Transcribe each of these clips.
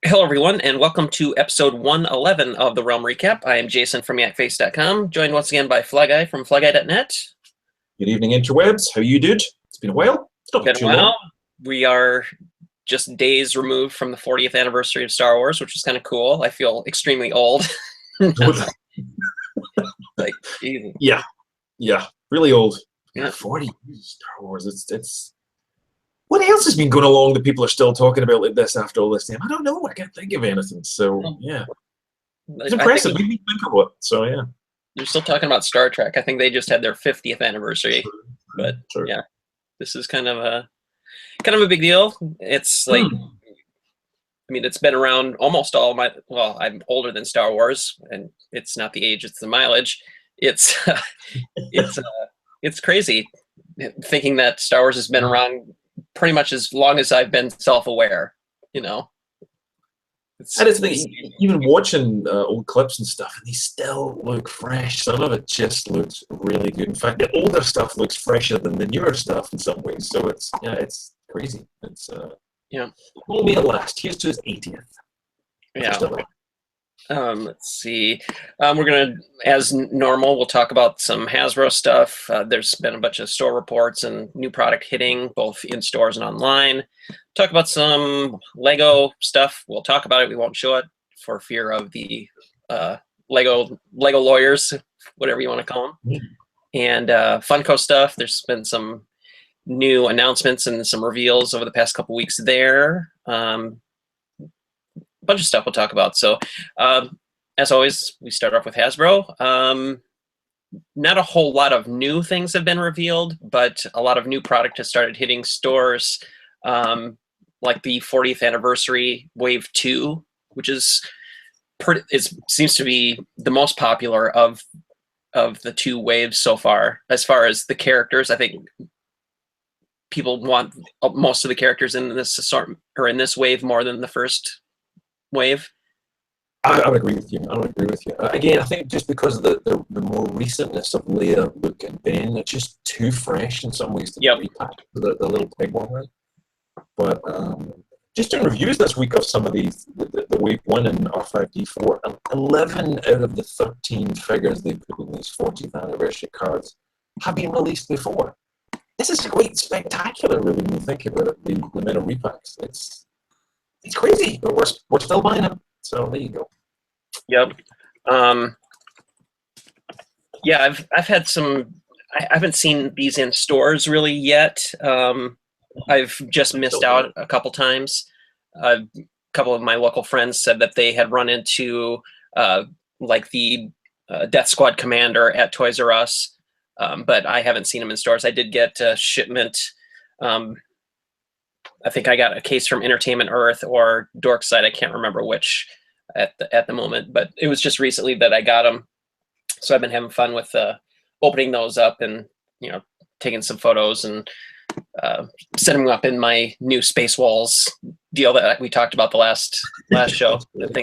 Hello, everyone, and welcome to episode 111 of the Realm Recap. I am Jason from Yakface.com, joined once again by Flyguy from Flyguy.net. Good evening, interwebs. How you dude? It's been a while. It's not been too long. We are just days removed from the 40th anniversary of Star Wars, which is kind of cool. I feel extremely old. Like, easy. Yeah, really old. Yeah. 40 years of Star Wars. It's. What else has been going along that people are still talking about like this after all this time? I don't know. I can't think of anything. So yeah, it's impressive. Made me think of it. So yeah, they're still talking about Star Trek. I think they just had their 50th anniversary, but True. Yeah, this is kind of a big deal. It's like, I mean, it's been around almost all my. Well, I'm older than Star Wars, and it's not the age; it's the mileage. It's it's crazy thinking that Star Wars has been around pretty much as long as I've been self-aware, you know. And it's like, even watching old clips and stuff, and they still look fresh. Some of it just looks really good. In fact, the older stuff looks fresher than the newer stuff in some ways. So it's crazy. It's only at last. Here's to his 80th. Yeah. Let's see. We're gonna, as normal, we'll talk about some Hasbro stuff. There's been a bunch of store reports and new product hitting both in stores and online. Talk about some Lego stuff. We'll talk about it. We won't show it for fear of the Lego lawyers, whatever you want to call them. And Funko stuff. There's been some new announcements and some reveals over the past couple weeks there. Bunch of stuff we'll talk about. So as always, we start off with Hasbro. Not a whole lot of new things have been revealed, but a lot of new product has started hitting stores, like the 40th anniversary Wave 2, which is seems to be the most popular of the two waves so far. As far as the characters, I think people want most of the characters in this assortment or in this wave more than the first wave. I would agree with you. Again, I think just because of the more recentness of Leia, Luke, and Ben, it's just too fresh in some ways to repack the little peg one. But just doing reviews this week of some of these, the Wave 1 and R5D4, 11 out of the 13 figures they put in these 40th anniversary cards have been released before. This is quite spectacular, really, when you think about it, the amount of repacks. It's crazy, but we're still buying them. So there you go. Yep. Yeah, I've had some. I haven't seen these in stores really yet. I've just missed out a couple times. A couple of my local friends said that they had run into like the Death Squad Commander at Toys R Us, but I haven't seen them in stores. I did get a shipment. I think I got a case from Entertainment Earth or Dorkside. I can't remember which at the moment, but it was just recently that I got them. So I've been having fun with opening those up and, you know, taking some photos and setting them up in my new Space Walls deal that we talked about the last show. That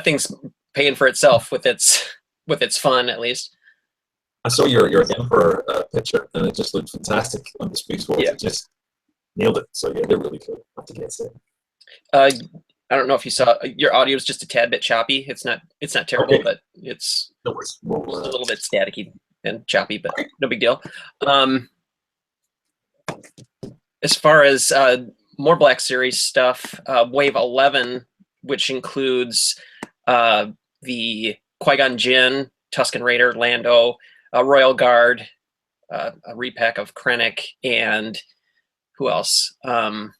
thing's paying for itself with its fun, at least. I saw your Emperor picture, and it just looked fantastic on the Space Walls. Yeah. It just nailed it. So yeah, they're really cool. I have to get it. I don't know if you saw, your audio is just a tad bit choppy. It's not terrible, but it's a little bit staticky and choppy, but no big deal. As far as more Black Series stuff, Wave 11, which includes the Qui-Gon Jinn, Tusken Raider, Lando, Royal Guard, a repack of Krennic, and who else? Who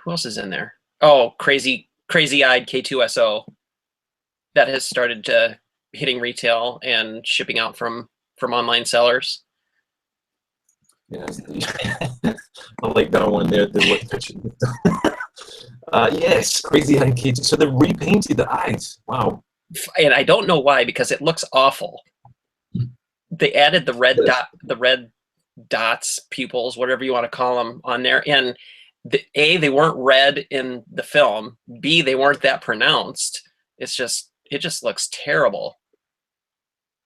else is in there? Oh, crazy-eyed K2SO. That has started hitting retail and shipping out from online sellers. Yeah, I like that one there. The look picture. Yes, crazy-eyed K2. So they repainted the eyes. Wow. And I don't know why, because it looks awful. They added the red dots, pupils, whatever you want to call them, on there, and they weren't red in the film. B, they weren't that pronounced. It just looks terrible.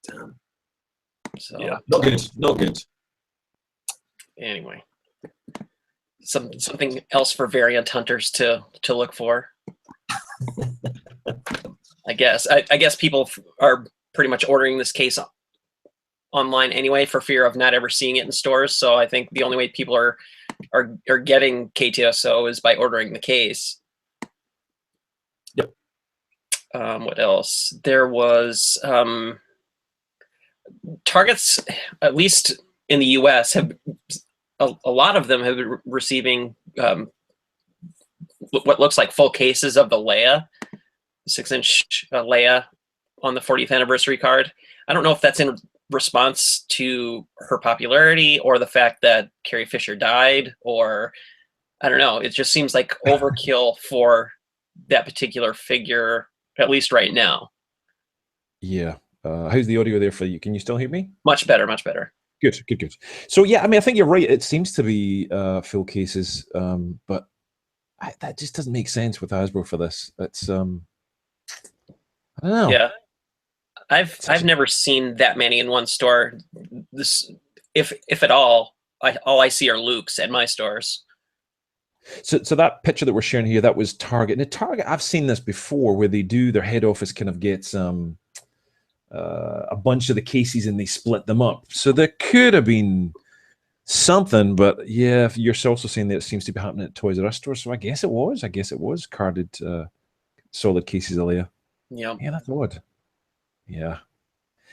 Damn. So yeah, not good. Anyway, something else for variant hunters to look for. I guess people are pretty much ordering this case online anyway for fear of not ever seeing it in stores. So I think the only way people are getting KTSO is by ordering the case. Yep. What else? There was Targets, at least in the U.S., have a lot of them have been receiving what looks like full cases of the Leia, 6-inch Leia on the 40th anniversary card. I don't know if that's in response to her popularity or the fact that Carrie Fisher died, or I don't know. It just seems like overkill for that particular figure, at least right now. Yeah. How's the audio there for you? Can you still hear me? Much better, much better. Good, good, good. So yeah, I mean, I think you're right. It seems to be full cases, but that just doesn't make sense with Hasbro for this. It's I don't know. Yeah, I've never seen that many in one store. This, if at all I see are Luke's at my stores. So that picture that we're sharing here, that was Target. And Target, I've seen this before, where they do their head office kind of gets a bunch of the cases and they split them up. So there could have been something, but yeah, you're also saying that it seems to be happening at Toys R Us stores. So I guess it was carded solid cases of Leia. Yeah, that's odd. Yeah,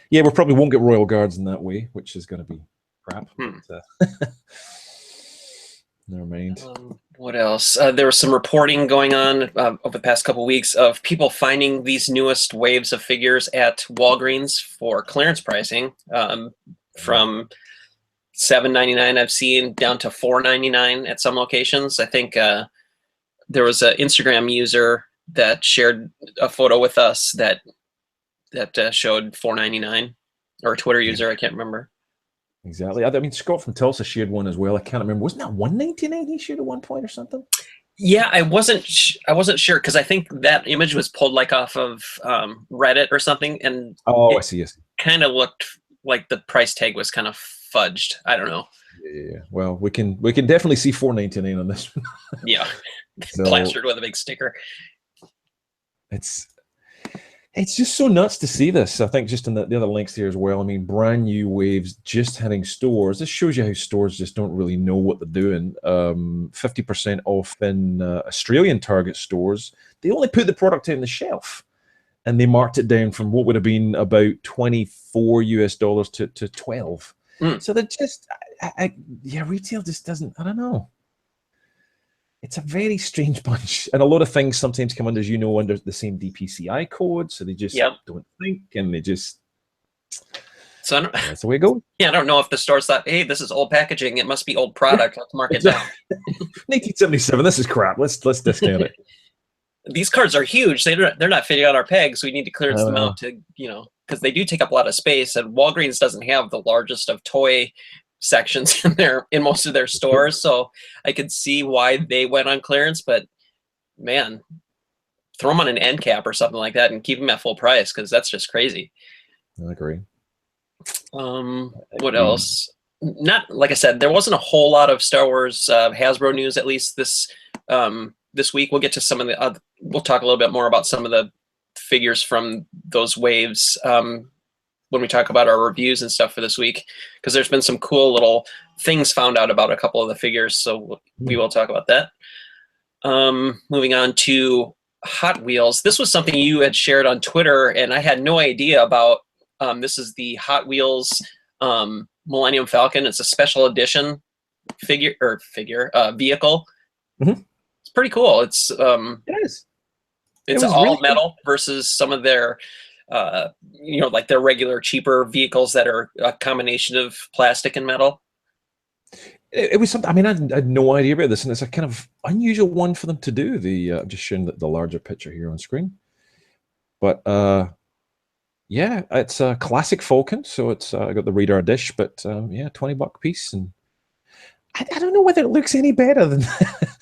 we probably won't get Royal Guards in that way, which is going to be crap. But, never mind. What else? There was some reporting going on over the past couple of weeks of people finding these newest waves of figures at Walgreens for clearance pricing, from $7.99 I've seen down to $4.99 at some locations. I think there was an Instagram user that shared a photo with us that showed $4.99, or a Twitter user, I can't remember. Exactly. I mean, Scott from Tulsa shared one as well. I can't remember. Wasn't that $1.99 he shared at one point or something? Yeah, I wasn't sure, because I think that image was pulled like off of Reddit or something, and I see. Yes. Kind of looked like the price tag was kind of fudged. I don't know. Yeah. Well, we can definitely see $4.99 on this one. Yeah, so, plastered with a big sticker. It's just so nuts to see this. I think just in the other links here as well. I mean, brand new waves just hitting stores. This shows you how stores just don't really know what they're doing. 50% off in Australian Target stores. They only put the product on the shelf, and they marked it down from what would have been about $24 to 12. So they're just, retail just doesn't. I don't know. It's a very strange bunch, and a lot of things sometimes come under, as you know, under the same DPCI code, so they just don't think, and they just. So that's the way it goes. Yeah, I don't know if the stores thought, "Hey, this is old packaging; it must be old product. Let's mark it down." 1977. This is crap. Let's discount it. These cards are huge. They're not fitting on our pegs. We need to clearance them out to, because they do take up a lot of space, and Walgreens doesn't have the largest of toy sections in most of their stores, so I could see why they went on clearance. But man, throw them on an end cap or something like that and keep them at full price, because that's just crazy. I agree. What else? Not, like I said, there wasn't a whole lot of Star Wars Hasbro news, at least this week. We'll get to some of the we'll talk a little bit more about some of the figures from those waves when we talk about our reviews and stuff for this week, because there's been some cool little things found out about a couple of the figures, so we will talk about that. Moving on to Hot Wheels. This was something you had shared on Twitter, and I had no idea about. This is the Hot Wheels Millennium Falcon. It's a special edition vehicle. It's pretty cool. It is. It's all really metal versus some of their like their regular cheaper vehicles that are a combination of plastic and metal. It was something. I mean, I had no idea about this, and it's a kind of unusual one for them to do. I'm just showing the larger picture here on screen, but yeah, it's a classic Falcon, so it's got the radar dish, but yeah, $20 piece, and I don't know whether it looks any better than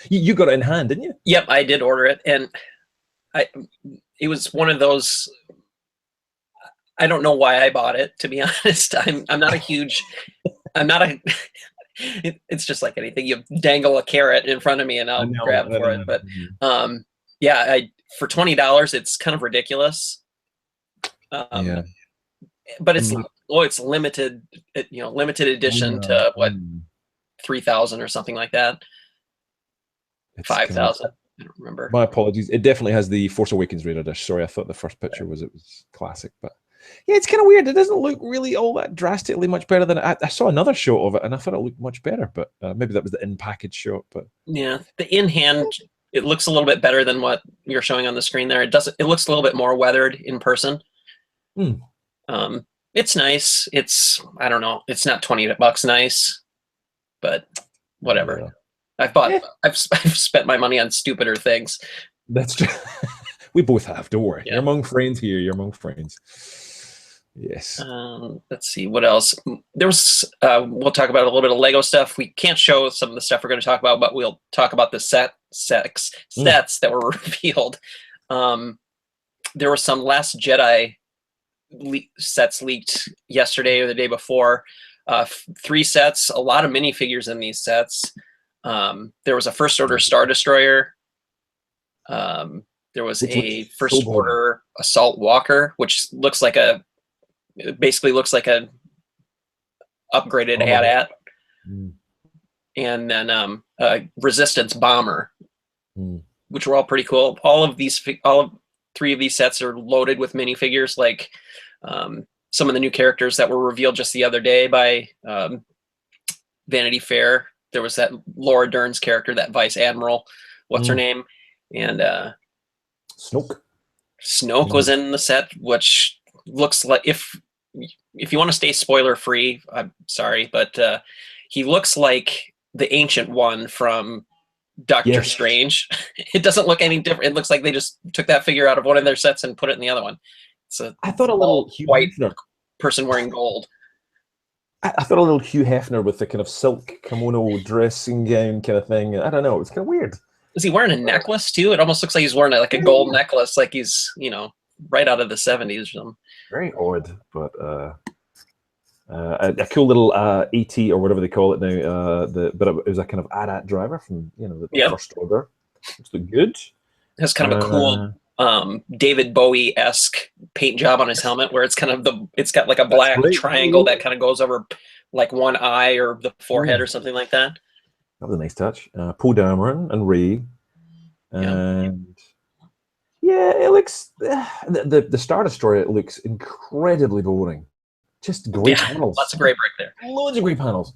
you got it in hand, didn't you? Yep, I did order it, and it was one of those. I don't know why I bought it, to be honest. I'm not a It's just like anything. You dangle a carrot in front of me and I'll grab for it. But yeah, for $20, it's kind of ridiculous. Yeah. But it's limited, limited edition to what, 3,000 or something like that. 5,000. I don't remember. My apologies. It definitely has the Force Awakens Raider dish. Sorry, I thought the first picture was classic, but yeah, it's kind of weird. It doesn't look really all that drastically much better than I saw another shot of it, and I thought it looked much better. But maybe that was the in-package shot. But yeah, the in-hand, it looks a little bit better than what you're showing on the screen there. It doesn't. It looks a little bit more weathered in person. It's nice. It's, I don't know. It's not $20 nice, but whatever. Yeah. I've spent my money on stupider things. That's true. We both have. Don't worry. Yeah. You're among friends here. You're among friends. Yes. Let's see what else. There was. We'll talk about a little bit of Lego stuff. We can't show some of the stuff we're going to talk about, but we'll talk about the sets that were revealed. There were some Last Jedi sets leaked yesterday or the day before. 3 sets. A lot of minifigures in these sets. There was a First Order Star Destroyer. There was a First Order Assault Walker, which basically looks like a upgraded AT-AT. And then Resistance Bomber, which were all pretty cool. All of 3 of these sets are loaded with minifigures, like some of the new characters that were revealed just the other day by Vanity Fair. There was that Laura Dern's character, that Vice Admiral, what's her name? And Snoke was in the set, which looks like, if you want to stay spoiler free, I'm sorry, but he looks like the Ancient One from Doctor Strange. It doesn't look any different. It looks like they just took that figure out of one of their sets and put it in the other one. I thought a little white person wearing gold. I thought a little Hugh Hefner with the kind of silk kimono dressing gown kind of thing. I don't know. It's kind of weird. Is he wearing a necklace too? It almost looks like he's wearing like a gold necklace, like he's, right out of the 70s or something. Very odd, but a cool little AT or whatever they call it now. But it was a kind of AT-AT driver from the First Order. It's good. It has kind of a cool David Bowie-esque paint job on his helmet, where it's kind of it's got like a black triangle that kind of goes over like one eye or the forehead or something like that. That was a nice touch. Poe Dameron and Rey, and it looks the Star Destroyer. It looks incredibly boring. Just great panels. Lots of great brick there. Loads of great panels.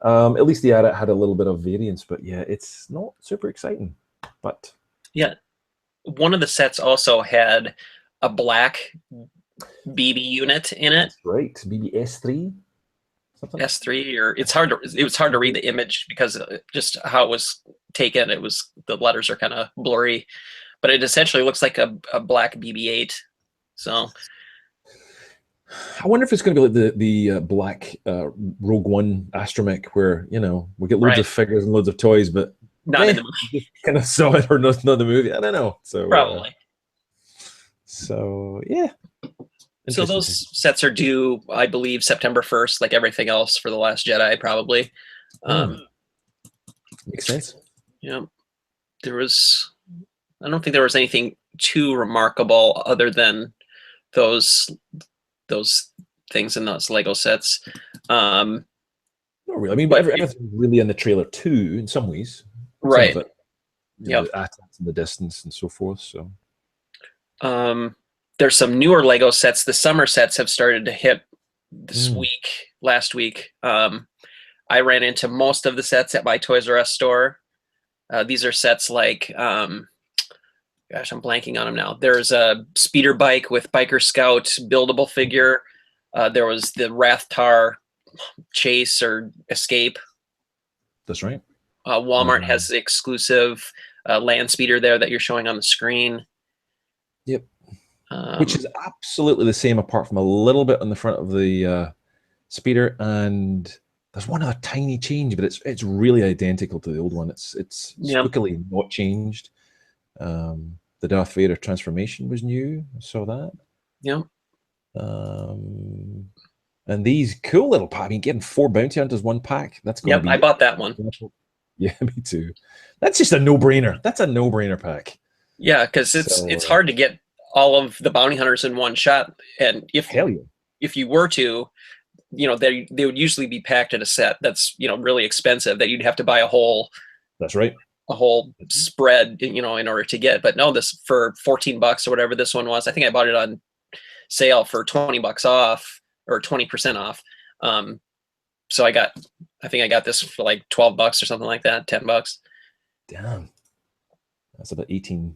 At least the AT-AT had a little bit of variance, but yeah, it's not super exciting. But yeah. One of the sets also had a black BB unit in it. That's right, BB-S3. S3, or it was hard to read the image because just how it was taken. The letters are kind of blurry, but it essentially looks like a black BB-8. So I wonder if it's going to be like the black Rogue One astromech, where we get loads of figures and loads of toys, but not in the movie. Kind of saw it or not the movie. I don't know. So probably. Yeah. So those sets are due, I believe, September 1st, like everything else for The Last Jedi, probably. Makes sense. Yeah. I don't think there was anything too remarkable other than those things in those Lego sets. Not really. I mean, but everything's really in the trailer too, in some ways. Right. Yeah. The AT-ATs in the distance and so forth. So. There's some newer Lego sets. The summer sets have started to hit last week. I ran into most of the sets at my Toys R Us store. These are sets like, gosh, I'm blanking on them now. There's a speeder bike with Biker Scout buildable figure. There was the Rathtar Chase or Escape. That's right. Walmart has the exclusive land speeder there that you're showing on the screen. Yep. Which is absolutely the same, apart from a little bit on the front of the speeder, and there's one other tiny change, but it's really identical to the old one. It's spookily not changed. The Darth Vader transformation was new. I saw that. Yeah. And these cool little pack. I mean, getting 4 bounty hunters 1 pack. That's going to be. I bought that one. Yeah, me too. That's just a no-brainer. That's a no-brainer pack. Yeah, because it's hard to get all of the bounty hunters in one shot, and if you were to, they would usually be packed in a set that's really expensive that you'd have to buy a whole. That's right. A whole spread, in order to get. But no, this for $14 or whatever this one was. I think I bought it on sale for $20 off or 20% off. So I think I got this for like $12 or something like that, $10. Damn, that's about $18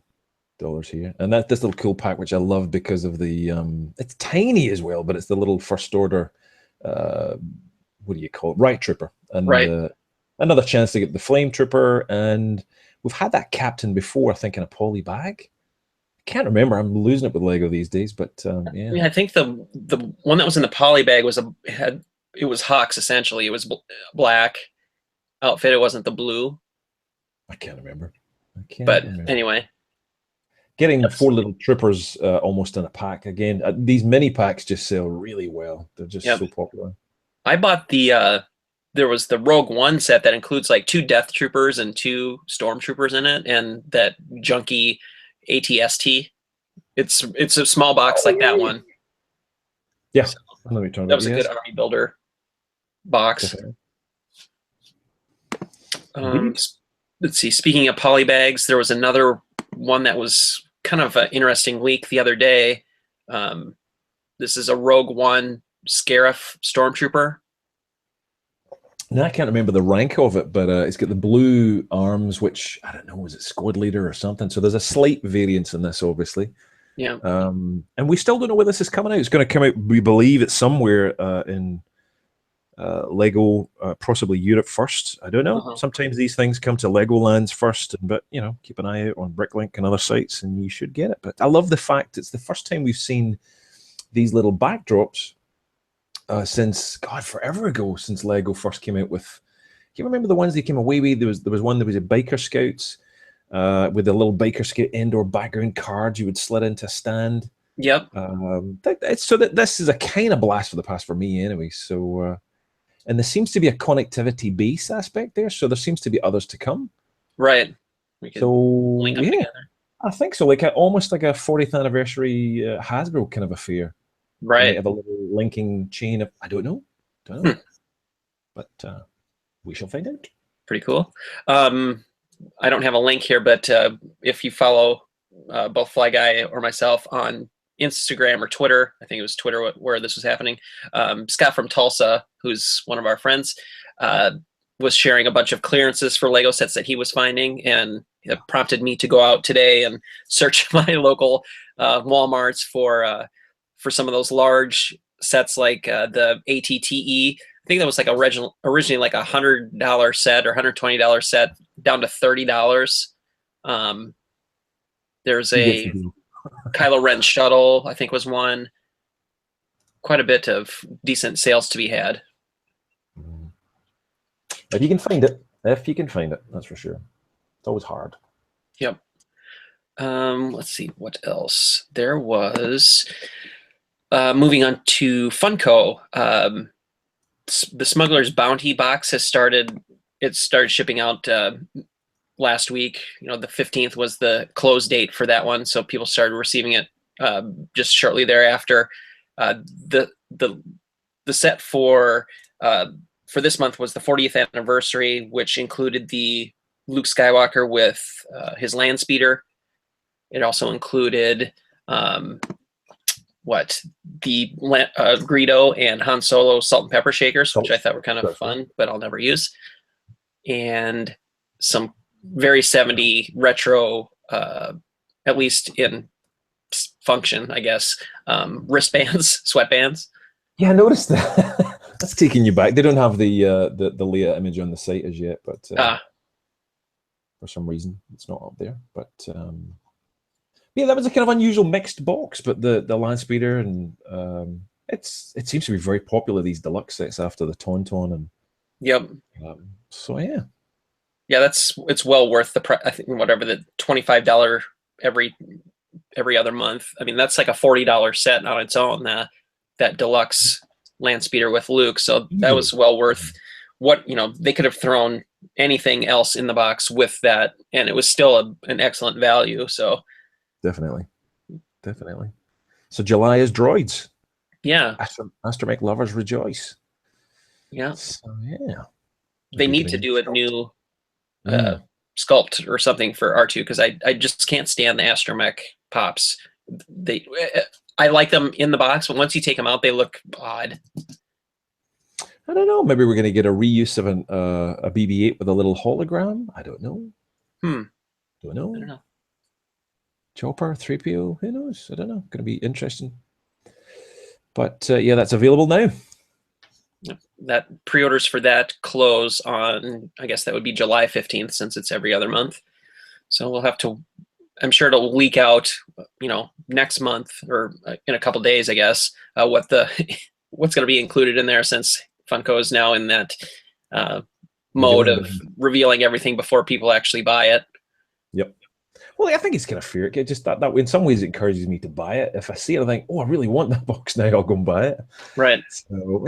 here. And this little cool pack, which I love because of the it's tiny as well, but it's the little first order. What do you call it? Riot Trooper, and another chance to get the Flame Trooper, and we've had that captain before, I think, in a poly bag. I can't remember. I'm losing it with Lego these days, but yeah. I think the one that was in the poly bag was it was Hawks essentially. It was black outfit. It wasn't the blue. I can't remember. Anyway, getting 4 little troopers almost in a pack again. These mini packs just sell really well. They're just so popular. I bought there was the Rogue One set that includes like 2 Death Troopers and 2 Stormtroopers in it, and that junky ATST. It's a small box like that one. Yeah, so that was a good army builder box. Let's see. Speaking of poly bags, there was another one that was kind of an interesting leak the other day. This is a Rogue One Scarif Stormtrooper. Now, I can't remember the rank of it, but it's got the blue arms, which, I don't know, is it squad leader or something? So there's a slight variance in this, obviously. Yeah. And we still don't know where this is coming out. It's going to come out, we believe it's somewhere in Lego, possibly Europe first. I don't know. Sometimes these things come to Legolands first, but, keep an eye out on Bricklink and other sites and you should get it. But I love the fact it's the first time we've seen these little backdrops since forever ago, since Lego first came out with. Do you remember the ones they came away with? There was one that was a Biker Scouts with a little Biker Scout indoor background card you would slid into a stand. Yep. This is a kind of blast for the past for me anyway. So and there seems to be a connectivity base aspect there, so there seems to be others to come. Right. So link them together. I think so, almost like a 40th anniversary Hasbro kind of affair. Right. Have a little linking chain of, I don't know. But we shall find out. Pretty cool. I don't have a link here, but if you follow both Fly Guy or myself on Instagram or Twitter, I think it was Twitter where this was happening, Scott from Tulsa, who's one of our friends, was sharing a bunch of clearances for Lego sets that he was finding, and it prompted me to go out today and search my local Walmarts for some of those large sets like the ATTE. I think that was like originally like $100 set or $120 set down to $30. There's a Kylo Ren shuttle, I think was one. Quite a bit of decent sales to be had. If you can find it, that's for sure. It's always hard. Yep. Let's see what else there was. Moving on to Funko, the Smuggler's Bounty box has started. It started shipping out last week. The 15th was the close date for that one, so people started receiving it just shortly thereafter. The set for this month was the 40th anniversary, which included the Luke Skywalker with his land speeder. It also included the Greedo and Han Solo salt and pepper shakers, which I thought were kind of fun, but I'll never use. And some very 70 retro, at least in function, I guess, wristbands, sweatbands. Yeah, I noticed that. That's taking you back. They don't have the Leia image on the site as yet, but for some reason it's not up there. But yeah, that was a kind of unusual mixed box. But the land speeder and it seems to be very popular, these deluxe sets after the Tauntaun and yep. So yeah, it's well worth the price. I think whatever the $25 every other month. I mean, that's like a $40 set on its own. That deluxe land speeder with Luke, so that was well worth what, you know, they could have thrown anything else in the box with that, and it was still an excellent value. So definitely. So July is droids. Yeah. Astromech lovers rejoice. Yeah. So yeah. They need to do a new sculpt or something for R2, because I just can't stand the Astromech pops. I like them in the box, but once you take them out, they look odd. I don't know. Maybe we're going to get a reuse of a BB-8 with a little hologram. I don't know. Don't know. I don't know. Chopper, 3PO, who knows? I don't know. Going to be interesting. But yeah, that's available now. That pre-orders for that close on, I guess that would be July 15th, since it's every other month. So we'll have to, I'm sure it'll leak out, you know, next month or in a couple days, I guess, what's going to be included in there, since Funko is now in that mode of revealing everything before people actually buy it. Yep. Well, I think it's kind of fair. It just that in some ways it encourages me to buy it. If I see it, I think, oh, I really want that box now, I'll go and buy it. Right. So,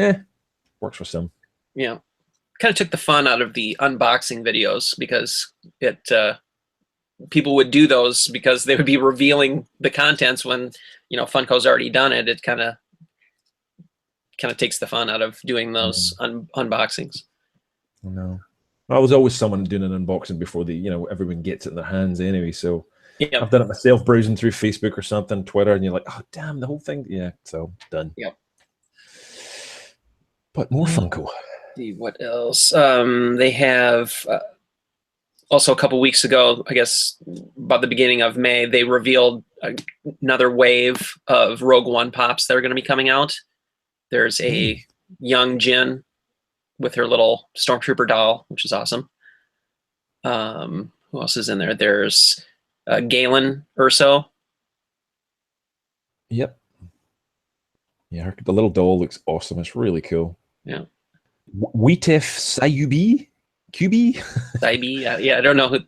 works for some. Yeah. Kind of took the fun out of the unboxing videos, because it people would do those because they would be revealing the contents when, you know, Funko's already done it. It kind of takes the fun out of doing those unboxings. No. I was always someone doing an unboxing before everyone gets it in their hands anyway. So yep. I've done it myself, browsing through Facebook or something, Twitter, and you're like, oh damn, the whole thing. Yeah, so done. Yep. But more Funko. See what else? They have also a couple weeks ago, I guess about the beginning of May, they revealed another wave of Rogue One pops that are going to be coming out. There's a young Jyn with her little Stormtrooper doll, which is awesome. Who else is in there? There's Galen Erso. Yep. Yeah, the little doll looks awesome. It's really cool. Yeah. Wheatif Sayubi? QB? Sayubi, yeah, I don't know who.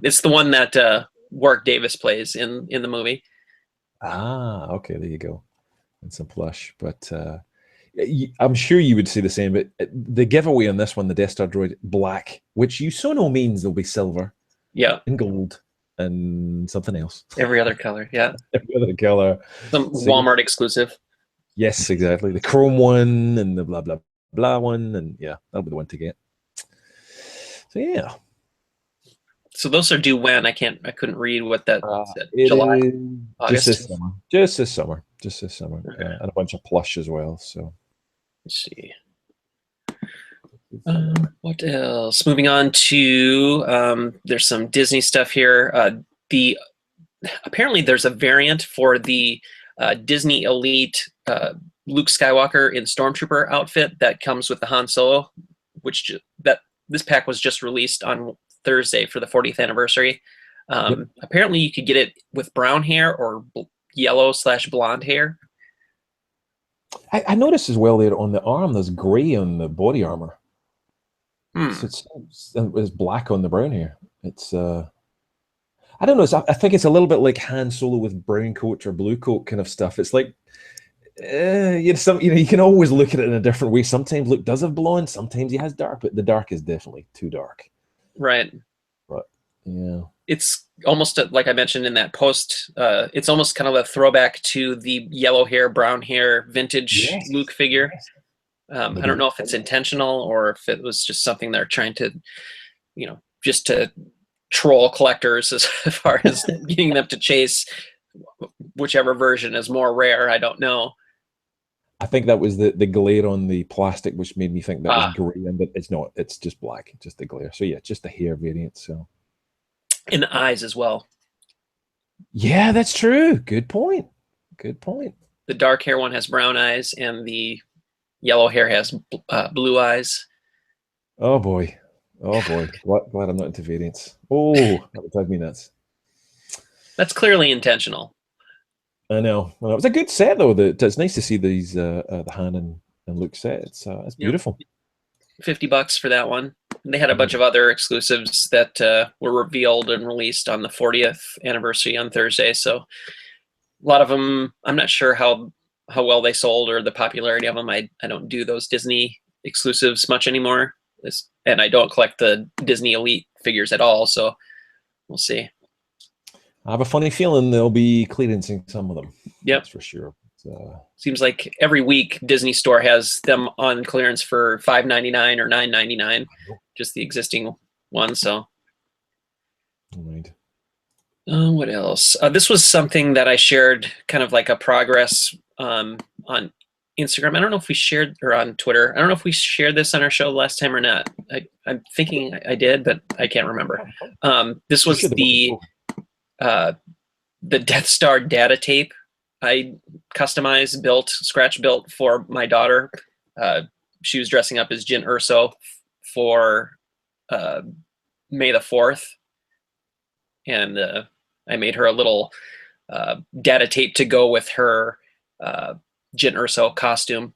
It's the one that Warwick Davis plays in the movie. Ah, okay, there you go. And some plush, but I'm sure you would say the same. But the giveaway on this one, the Death Star droid, black, which you so know means there'll be silver, yeah, and gold, and something else. Every other color, yeah. Every other color. Some Walmart exclusive. Yes, exactly. The chrome one and the blah blah blah one, and yeah, that'll be the one to get. So yeah. So those are due when? I couldn't read what that said. July, August? Just this summer. Okay. And a bunch of plush as well. So let's see. What else? Moving on to there's some Disney stuff here. Apparently there's a variant for the Disney Elite Luke Skywalker in Stormtrooper outfit that comes with the Han Solo, this pack was just released on Thursday for the 40th anniversary. Apparently you could get it with brown hair or yellow/blonde hair. I noticed as well there on the arm, there's gray on the body armor. So it's black on the brown hair. It's I don't know. I think it's a little bit like Han Solo with brown coat or blue coat kind of stuff. It's like you can always look at it in a different way. Sometimes Luke does have blonde, sometimes he has dark, but the dark is definitely too dark. Right. But yeah, it's almost like I mentioned in that post. It's almost kind of a throwback to the yellow hair, brown hair, vintage Luke figure. I don't know if it's intentional or if it was just something they're trying to, just to troll collectors as far as getting them to chase whichever version is more rare. I don't know. I think that was the glare on the plastic, which made me think that was gray, but it's not. It's just black, just the glare. So yeah, just the hair variant. So, and the eyes as well. Yeah, that's true. Good point. Good point. The dark hair one has brown eyes, and the yellow hair has blue eyes. Oh boy. Oh boy. Glad I'm not into variants. Oh, that would drive me nuts. That's clearly intentional. I know. Well, it was a good set though. It's nice to see these the Han and Luke set. It's beautiful. $50 for that one. And they had a bunch of other exclusives that were revealed and released on the 40th anniversary on Thursday. So a lot of them, I'm not sure how how well they sold or the popularity of them. I don't do those Disney exclusives much anymore, and I don't collect the Disney Elite figures at all. So we'll see. I have a funny feeling they'll be clearancing some of them. Yep, that's for sure. Seems like every week Disney Store has them on clearance for $5.99 or $9.99, just the existing ones. So, right. What else? This was something that I shared, kind of like a progress on Instagram. I don't know if we shared, or on Twitter. I don't know if we shared this on our show last time or not. I'm thinking I did, but I can't remember. This was the Death Star data tape I customized, scratch built for my daughter. She was dressing up as Jyn Erso for May the 4th. And I made her a little data tape to go with her Jyn Erso costume.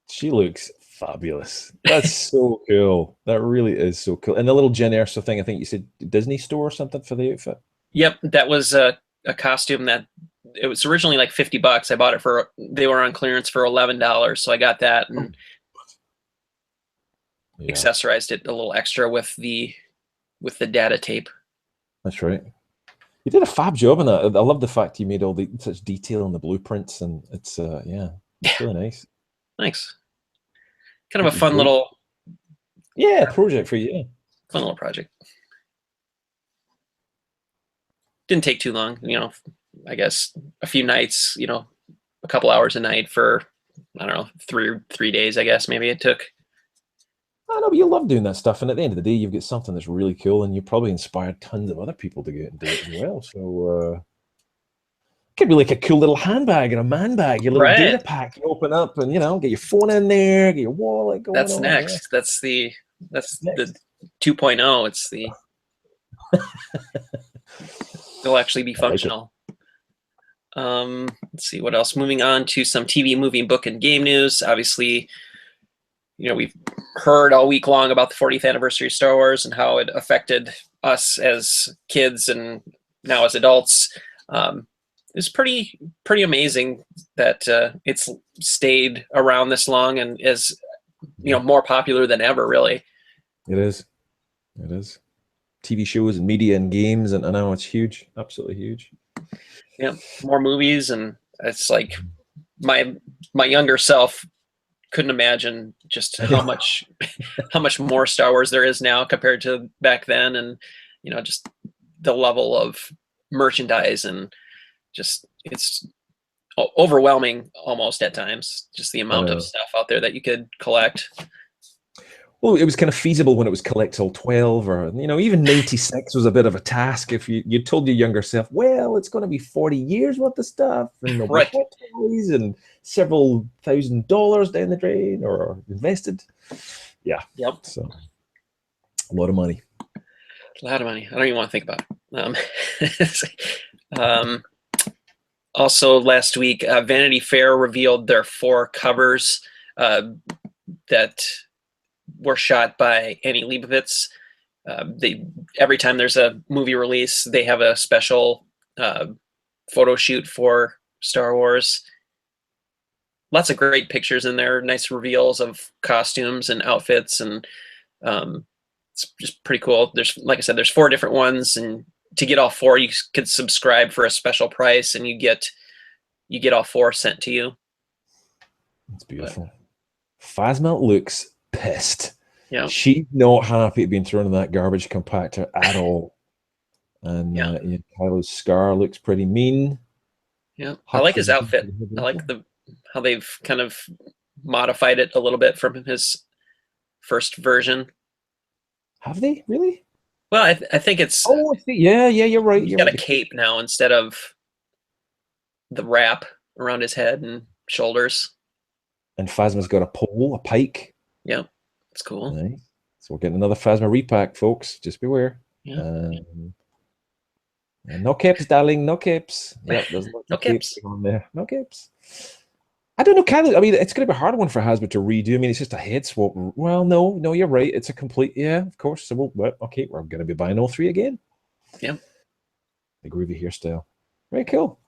She looks fabulous. That's so cool. That really is so cool. And the little Jyn Erso thing, I think you said Disney Store or something for the outfit? Yep, that was a costume that it was originally like $50. I bought it they were on clearance for $11, so I got that and accessorized it a little extra with the data tape. That's right. You did a fab job on that. I love the fact you made such detail in the blueprints, and it's it's really nice. Thanks. Kind of a fun little project for you. Fun little project. Didn't take too long, I guess a few nights, a couple hours a night for, I don't know, three days, I guess maybe it took. I know, but you love doing that stuff, and at the end of the day, you've got something that's really cool, and you probably inspired tons of other people to get and do it as well. So it could be like a cool little handbag and a man bag, your little data pack you open up, and get your phone in there, get your wallet going. That's next. Yeah. That's the 2.0. It's the it'll actually be functional. Let's see what else. Moving on to some TV, movie, book, and game news. Obviously, we've heard all week long about the 40th anniversary of Star Wars and how it affected us as kids and now as adults. It's pretty amazing that it's stayed around this long and is more popular than ever. Really, it is. TV shows and media and games, and I know it's huge, absolutely huge. Yeah, more movies, and it's like my younger self couldn't imagine just how much more Star Wars there is now compared to back then, and just the level of merchandise and just it's overwhelming almost at times, just the amount of stuff out there that you could collect. Well, it was kind of feasible when it was collect all 12, or even 96 was a bit of a task. If you told your younger self, well, it's going to be 40 years worth of stuff, and right, toys and several $1,000s down the drain or invested. Yeah. Yep. So a lot of money. A lot of money. I don't even want to think about it. Also, last week, Vanity Fair revealed their 4 covers that were shot by Annie Leibovitz. Every time there's a movie release, they have a special photo shoot for Star Wars. Lots of great pictures in there, nice reveals of costumes and outfits, and it's just pretty cool. Like I said, there's 4 different ones, and to get all 4, you could subscribe for a special price, and you get all 4 sent to you. It's beautiful. Phasma looks pissed. Yeah, she's not happy being thrown in that garbage compactor at all. And Kylo's scar looks pretty mean. Yeah, I like his outfit. I like how they've kind of modified it a little bit from his first version. Have they really? Well, I think it's. Oh, I see. Yeah, you're right. He's got a cape now instead of the wrap around his head and shoulders. And Phasma's got a pole, a pike. Yeah, it's cool. Nice. So we're getting another Phasma repack, folks. Just beware. Yeah. And no capes, darling. No capes. Yeah, there's no capes on there. No capes. I don't know, Kylo. I mean, it's going to be a hard one for Hasbro to redo. I mean, it's just a head swap. Well, no, you're right. It's a complete. Yeah, of course. So we're going to be buying all 3 again. Yeah. The groovy hairstyle. Very cool.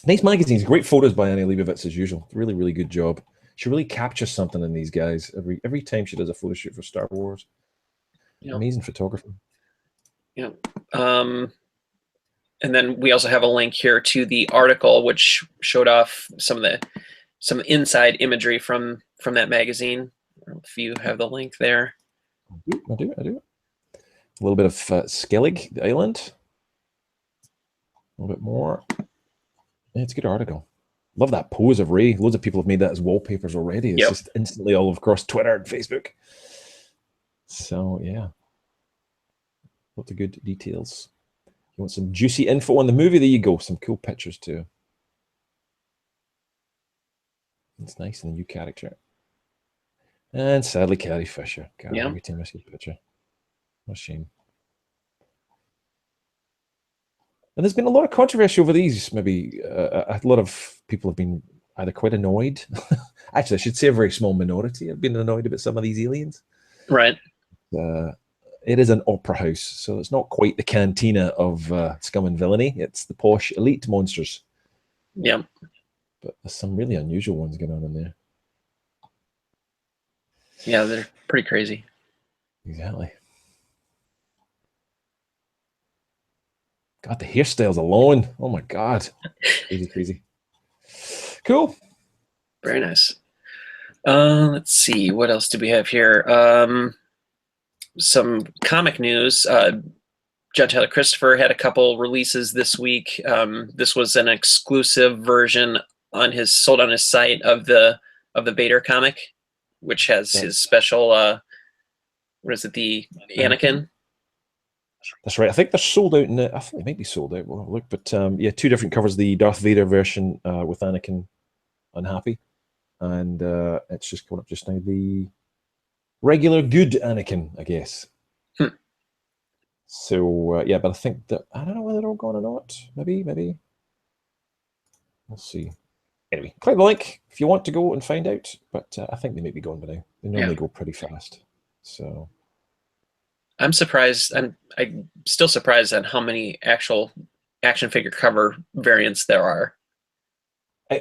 Nice magazines, great photos by Annie Leibovitz as usual. Really, really good job. She really captures something in these guys every time she does a photo shoot for Star Wars. Yep. Amazing photography. Yeah. And then we also have a link here to the article, which showed off some inside imagery from that magazine. I don't know if you have the link there. I do. A little bit of Skellig, the island. A little bit more. Yeah, it's a good article. Love that pose of Rey. Loads of people have made that as wallpapers already. It's just instantly all across Twitter and Facebook. So, yeah. Lots of good details. You want some juicy info on the movie? There you go. Some cool pictures, too. It's nice and a new character. And sadly, Carrie Fisher. God, every time I see a picture. What a shame. And there's been a lot of controversy over these. Maybe a lot of people have been either quite annoyed. Actually, I should say a very small minority have been annoyed about some of these aliens. Right. It is an opera house, so it's not quite the cantina of Scum and Villainy. It's the posh elite monsters. Yeah. But there's some really unusual ones going on in there. Yeah, they're pretty crazy. Exactly. God, the hairstyles alone. Oh my God. Crazy. Cool. Very nice. Let's see. What else do we have here? Some comic news. Judd Tyler Christopher had a couple releases this week. This was an exclusive version sold on his site of the Vader comic, which has his special what is it, the Anakin? That's right. I think they're sold out. I think they might be sold out. We'll look, but yeah, two different covers. The Darth Vader version with Anakin unhappy, and it's just coming up just now. The regular good Anakin, I guess. So yeah, but I think that I don't know whether they're all gone or not. Maybe. We'll see. Anyway, click the link if you want to go and find out. But I think they may be gone by now. They normally go pretty fast. So. I'm surprised. I'm still surprised at how many actual action figure cover variants there are.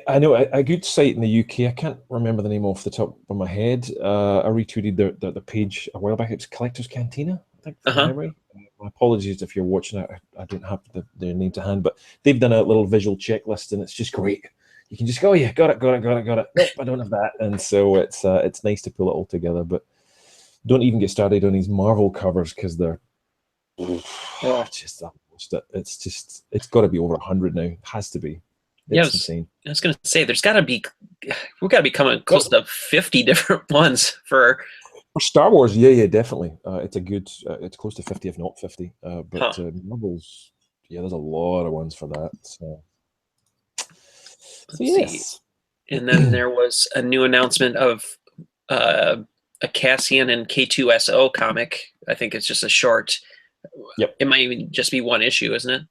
I know a good site in the UK. I can't remember the name off the top of my head. I retweeted the page a while back. It's Collector's Cantina, I think, from memory. My apologies if you're watching it. I don't have their name to hand, but they've done a little visual checklist, and it's just great. You can just go, yeah, got it. Nope, I don't have that, and so it's nice to pull it all together. But don't even get started on these Marvel covers because they're just almost it. It's got to be over 100 now. It has to be. It's insane. I was going to say we've got to be coming close to 50 different ones for Star Wars. Yeah, definitely. It's a good. It's close to 50, if not 50. But Marvel's, there's a lot of ones for that. So yes. And then there was a new announcement of a Cassian and K2SO comic. I think it's just a short. Yep. It might even just be one issue, isn't it?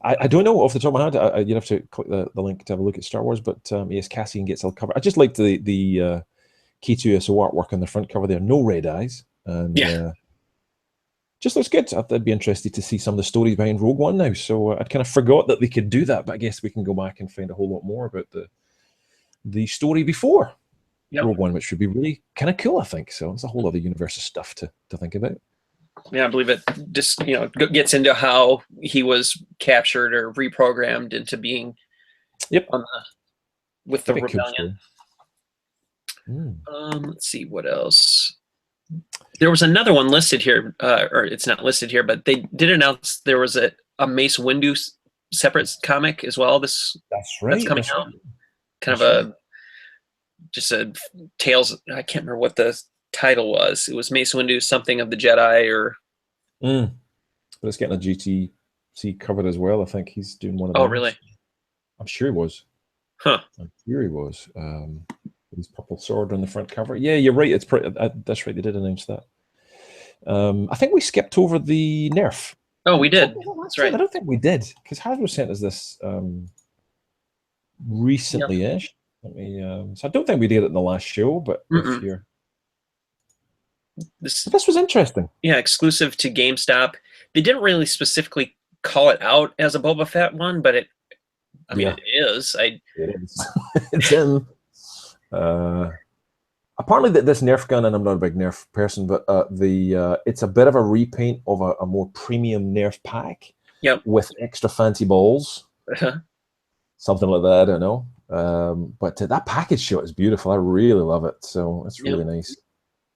I don't know off the top of my head. You'd have to click the link to have a look at Star Wars. But yes, Cassian gets a cover. I just liked the K2SO artwork on the front cover there. No red eyes. And just looks good. I'd be interested to see some of the stories behind Rogue One now. So I'd kind of forgot that they could do that. But I guess we can go back and find a whole lot more about the story before Rogue One, which would be really kind of cool, I think. So it's a whole other universe of stuff to think about. Yeah, I believe it just gets into how he was captured or reprogrammed into being with the rebellion. Let's see what else. There was another one listed here, or it's not listed here, but they did announce there was a Mace Windu separate comic as well. That's coming out. Kind of just a Tales. I can't remember what the title was. It was Mace Windu, something of the Jedi, or. But it's getting a GTC covered as well. I think he's doing one of those. Oh, really? I'm sure he was. Huh. I'm sure he was. His purple sword on the front cover. Yeah, you're right. It's pretty. That's right. They did announce that. I think we skipped over the Nerf. Oh, we did. That's right. I don't think we did because Hasbro sent us this recently-ish. So I don't think we did it in the last show, but if you're. This was interesting. Yeah, exclusive to GameStop. They didn't really specifically call it out as a Boba Fett one, but I mean, it is. It is. It's him. Apparently, that this Nerf gun, and I'm not a big Nerf person, but it's a bit of a repaint of a more premium Nerf pack. Yep. With extra fancy balls. Something like that. I don't know. But that package shot is beautiful. I really love it. So it's really nice.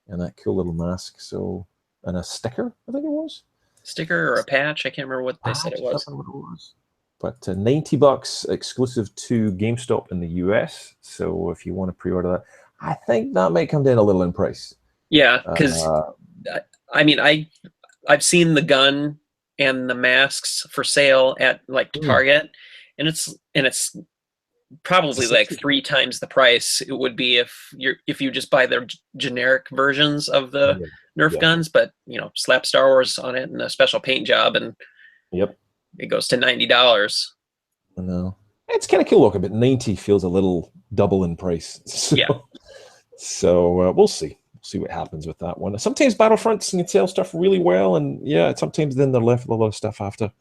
And that cool little mask. So, and a sticker, I think it was. Sticker or a patch? I can't remember what they said it was. But $90 exclusive to GameStop in the US. So if you want to pre-order that, I think that might come down a little in price. Yeah, because I mean, I've seen the gun and the masks for sale at like Target, and it's probably like 3 times the price it would be if you just buy their generic versions of the Nerf guns, but you know, slap Star Wars on it and a special paint job, and it goes to $90. I know. It's kind of cool looking, but 90 feels a little double in price. So we'll see. See what happens with that one. Sometimes Battlefronts can sell stuff really well, and sometimes then they're left with a lot of stuff after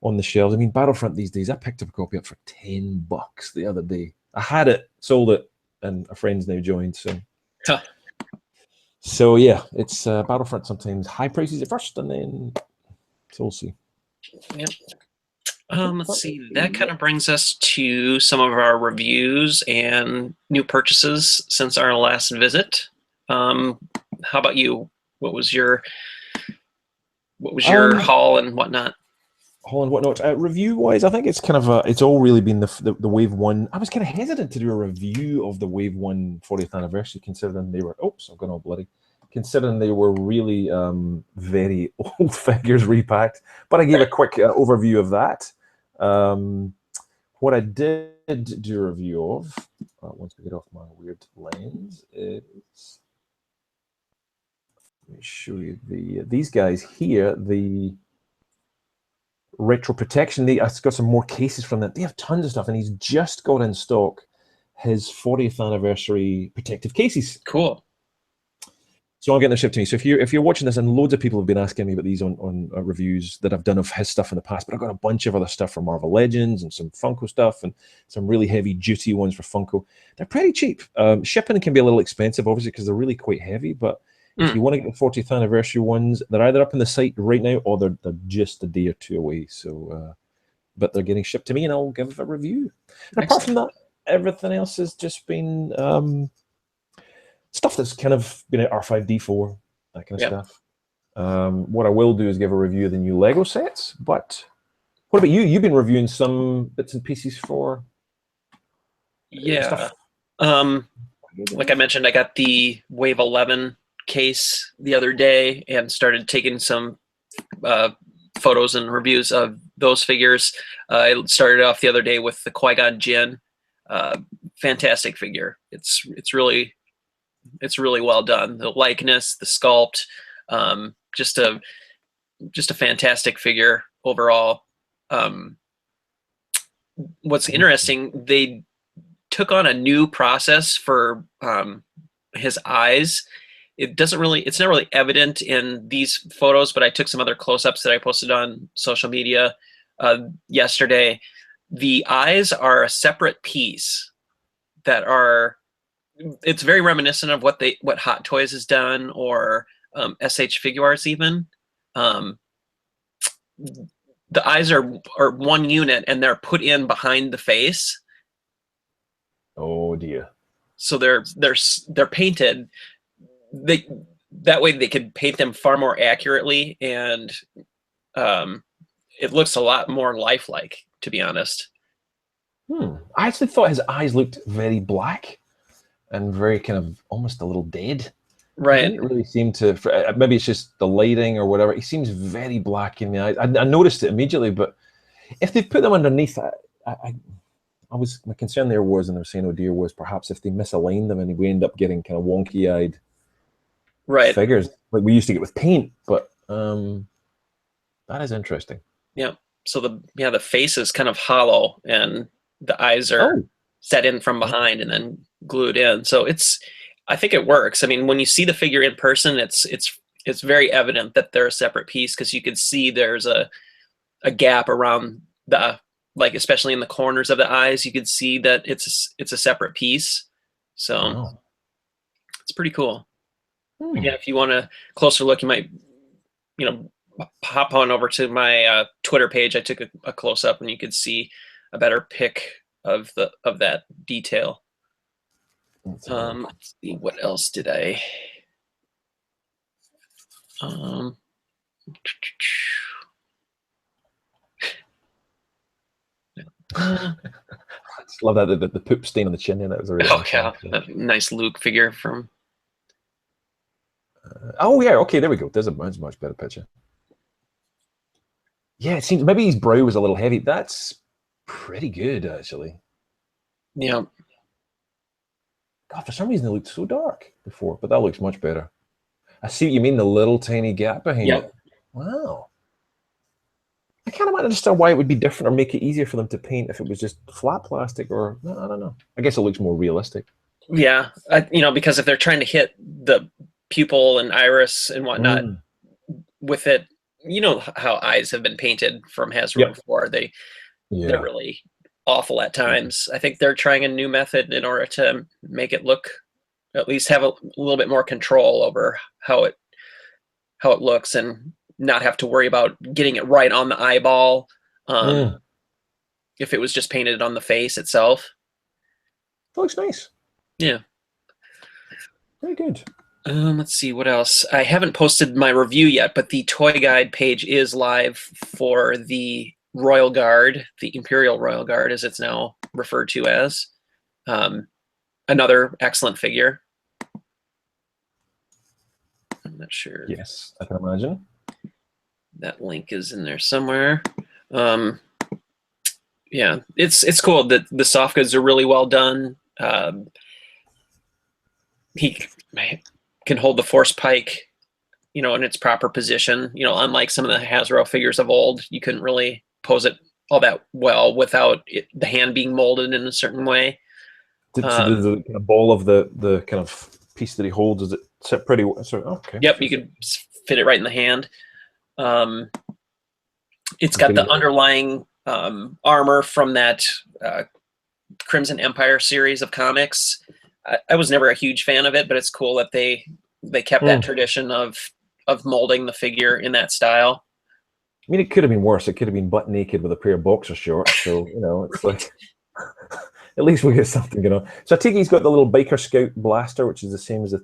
on the shelves. I mean, Battlefront these days, I picked up a copy up for $10 the other day. I had it, sold it, and a friend's now joined. So yeah, it's Battlefront. Sometimes high prices at first, and then so we'll see. Yep. Let's see. That kind of brings us to some of our reviews and new purchases since our last visit. How about you? What was your haul and whatnot? Haul and whatnot. Review wise, I think it's kind of it's all really been the Wave 1. I was kind of hesitant to do a review of the Wave 1 40th anniversary, considering they were I've gone all bloody. Considering they were really very old figures repacked, but I gave a quick overview of that. What I did do a review of, once we get off my weird lens, is let me show you these guys here, the retro protection. I've got some more cases from them. They have tons of stuff, and he's just got in stock his 40th anniversary protective cases. Cool. So I'm getting them shipped to me. So if you're watching this, and loads of people have been asking me about these on reviews that I've done of his stuff in the past, but I've got a bunch of other stuff from Marvel Legends and some Funko stuff and some really heavy duty ones for Funko. They're pretty cheap. Shipping can be a little expensive, obviously, because they're really quite heavy. But if you want to get the 40th anniversary ones, they're either up on the site right now or they're just a day or two away. So, but they're getting shipped to me, and I'll give a review. And apart from that, everything else has just been stuff that's kind of been at R5D4, that kind of stuff. What I will do is give a review of the new Lego sets. But what about you? You've been reviewing some bits and pieces for stuff. Like I mentioned, I got the Wave 11 case the other day and started taking some photos and reviews of those figures. I started off the other day with the Qui-Gon Jinn. Fantastic figure. It's really well done. The likeness, the sculpt, just a fantastic figure overall. What's interesting, they took on a new process for his eyes. It's not really evident in these photos, but I took some other close-ups that I posted on social media yesterday. The eyes are a separate piece that are. It's very reminiscent of what Hot Toys has done, or SH Figuarts even. The eyes are one unit, and they're put in behind the face. Oh dear! So they're painted. That way they could paint them far more accurately, and it looks a lot more lifelike, to be honest. I actually thought his eyes looked very black and very kind of almost a little dead. Right. It didn't really seem to. Maybe it's just the lighting or whatever. He seems very black in the eyes. I noticed it immediately, but if they put them underneath, my concern there was, and they were saying, oh dear, was perhaps if they misalign them and we end up getting kind of wonky-eyed figures like we used to get with paint. But that is interesting. Yeah. So the face is kind of hollow, and the eyes are set in from behind and then glued in. So I think it works. I mean, when you see the figure in person, it's very evident that they're a separate piece, because you could see there's a gap around the like especially in the corners of the eyes, you could see that it's a separate piece. So it's pretty cool. Yeah, if you want a closer look, you might, hop on over to my Twitter page. I took a close up, and you could see a better pic of that detail. Let's see, what else did I? I just love that the poop stain on the chin there. That was a really nice Luke figure from. Oh yeah, okay, there we go. There's a much better picture. Yeah, it seems maybe his brow was a little heavy. That's pretty good, actually. Yeah. God, for some reason it looked so dark before, but that looks much better. I see what you mean, the little tiny gap behind it. Wow. I can't understand why it would be different or make it easier for them to paint if it was just flat plastic, or I don't know. I guess it looks more realistic. Yeah, because if they're trying to hit the pupil and iris and whatnot with it, you know how eyes have been painted from Hasbro before. They're really awful at times. I think they're trying a new method in order to make it look, at least have a little bit more control over how it looks, and not have to worry about getting it right on the eyeball. If it was just painted on the face itself. That looks nice. Yeah. Very good. Let's see what else. I haven't posted my review yet, but the Toy Guide page is live for the Royal Guard, the Imperial Royal Guard, as it's now referred to as. Another excellent figure. I'm not sure. Yes, I can imagine. That link is in there somewhere. Yeah, it's cool. The soft goods are really well done. He can hold the force pike, in its proper position. Unlike some of the Hasbro figures of old, you couldn't really pose it all that well without the hand being molded in a certain way. So the kind of ball of the kind of piece that he holds, is it set pretty well? Okay. Yep, you could fit it right in the hand. It's got the underlying armor from that Crimson Empire series of comics. I was never a huge fan of it, but it's cool that they kept that tradition of molding the figure in that style. I mean, it could have been worse. It could have been butt naked with a pair of boxer shorts. So, it's like, at least we get something, So I think he's got the little Biker Scout blaster, which is the same as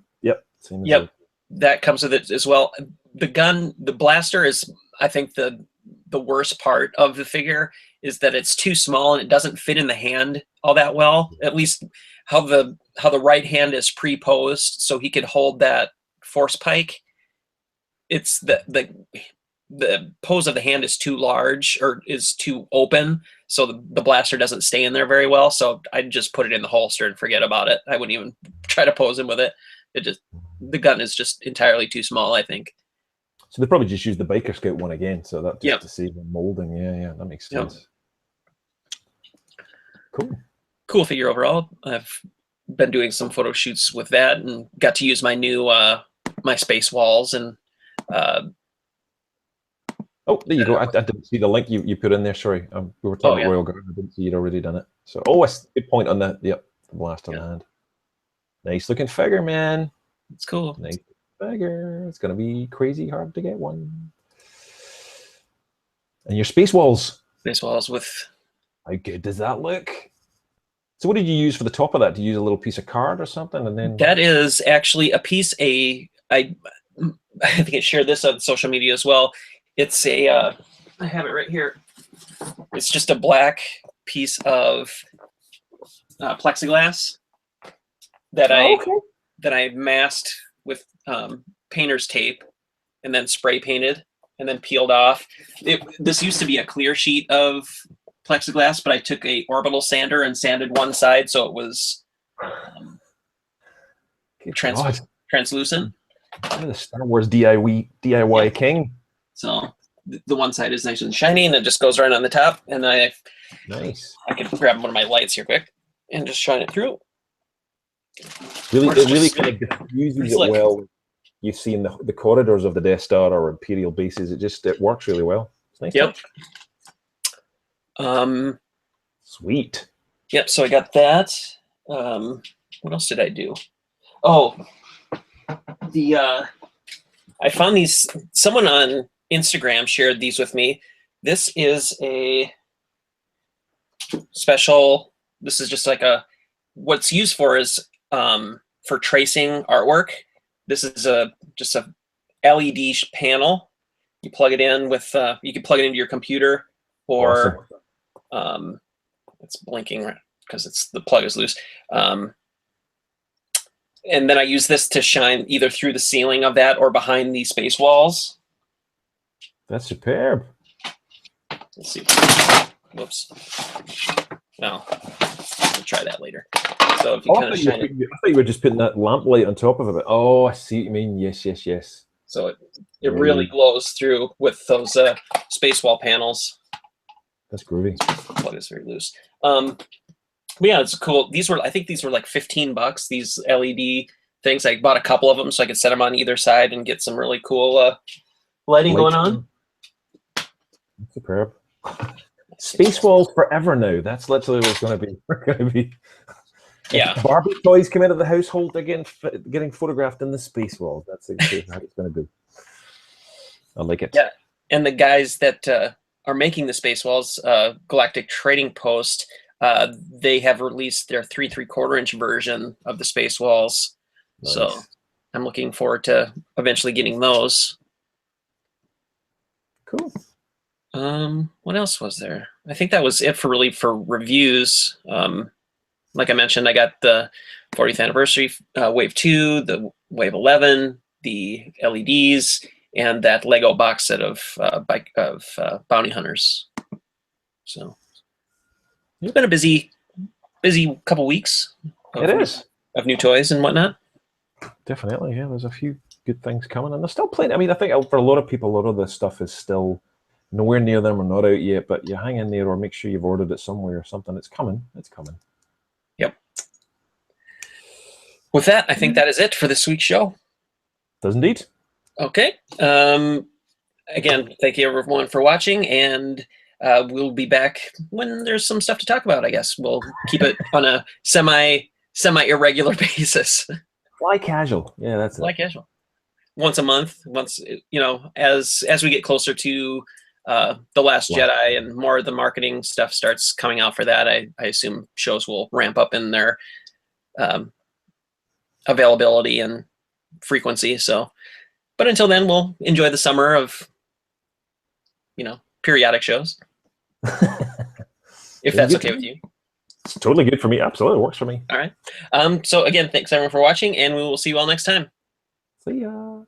that comes with it as well. The blaster is, I think, the worst part of the figure is that it's too small and it doesn't fit in the hand all that well. At least how the right hand is pre-posed so he could hold that force pike. It's the pose of the hand is too large, or is too open, so the blaster doesn't stay in there very well. So I'd just put it in the holster and forget about it. I wouldn't even try to pose him with it. The gun is just entirely too small, I think. So they probably just used the Biker Scout one again, so that just to save the molding. Yeah, that makes sense. Cool figure overall. I've been doing some photo shoots with that and got to use my new my space walls and. Oh, there you go. I didn't see the link you put in there. Sorry, we were talking about Royal Guard. I didn't see you'd already done it. So, it's a good point on the the blast on the hand. Nice looking figure, man. It's cool. Nice figure. It's gonna be crazy hard to get one. And your space walls. Space walls with. How good does that look? So, what did you use for the top of that? Do you use a little piece of card or something, and then? That is actually a piece. I think I shared this on social media as well. It's I have it right here. It's just a black piece of plexiglass that I masked with painter's tape and then spray painted and then peeled off. This used to be a clear sheet of plexiglass, but I took a orbital sander and sanded one side so it was translucent. I'm the Star Wars DIY king. So the one side is nice and shiny, and it just goes right on the top. And I can grab one of my lights here quick and just shine it through. It really kind of diffuses it well. You see in the corridors of the Death Star or Imperial bases, it works really well. It's nice. Yep. Sweet. Yep. So I got that. What else did I do? Oh, I found these. Someone on Instagram shared these with me. This is a special. This is just like what's used for is for tracing artwork. This is just a LED panel. You plug it in with. You can plug it into your computer, or Awesome. It's blinking because the plug is loose. And then I use this to shine either through the ceiling of that or behind the space walls. That's superb. Let's see. Whoops. No, we'll try that later. So if you kind of shine it. I thought you were just putting that lamp light on top of it. Oh, I see what you mean. Yes, yes, yes. So it really glows through with those space wall panels. That's groovy. Plug is very loose. But yeah, it's cool. I think these were like $15. These LED things. I bought a couple of them so I could set them on either side and get some really cool lighting going on. Superb. Space walls forever now. That's literally what it's going to be. We're going to be. Yeah. Barbie toys come into the household. They're getting photographed in the space walls. That's exactly how it's going to be. I like it. Yeah, and the guys that are making the space walls, Galactic Trading Post. They have released their 3 3/4-inch version of the space walls. Nice. So I'm looking forward to eventually getting those. Cool. What else was there? I think that was it for reviews. Like I mentioned, I got the 40th anniversary Wave 2, the Wave 11, the LEDs, and that Lego box set of Bounty Hunters. So it's been a busy couple weeks. Of new toys and whatnot. Definitely, yeah. There's a few good things coming, and there's still plenty. I mean, I think for a lot of people, a lot of this stuff is still nowhere near them or not out yet. But you hang in there, or make sure you've ordered it somewhere or something. It's coming. It's coming. Yep. With that, I think that is it for this week's show. Does indeed. Okay. Again, thank you everyone for watching, and we'll be back when there's some stuff to talk about. I guess we'll keep it on a semi irregular basis. Fly casual. Yeah, that's Fly casual. Once a month. Once as we get closer to The Last Jedi and more of the marketing stuff starts coming out for that, I assume shows will ramp up in their availability and frequency. So, but until then, we'll enjoy the summer of periodic shows. If that's okay with you. It's totally good for me. Absolutely works for me. All right. So again, thanks everyone for watching, and we will see you all next time. See ya.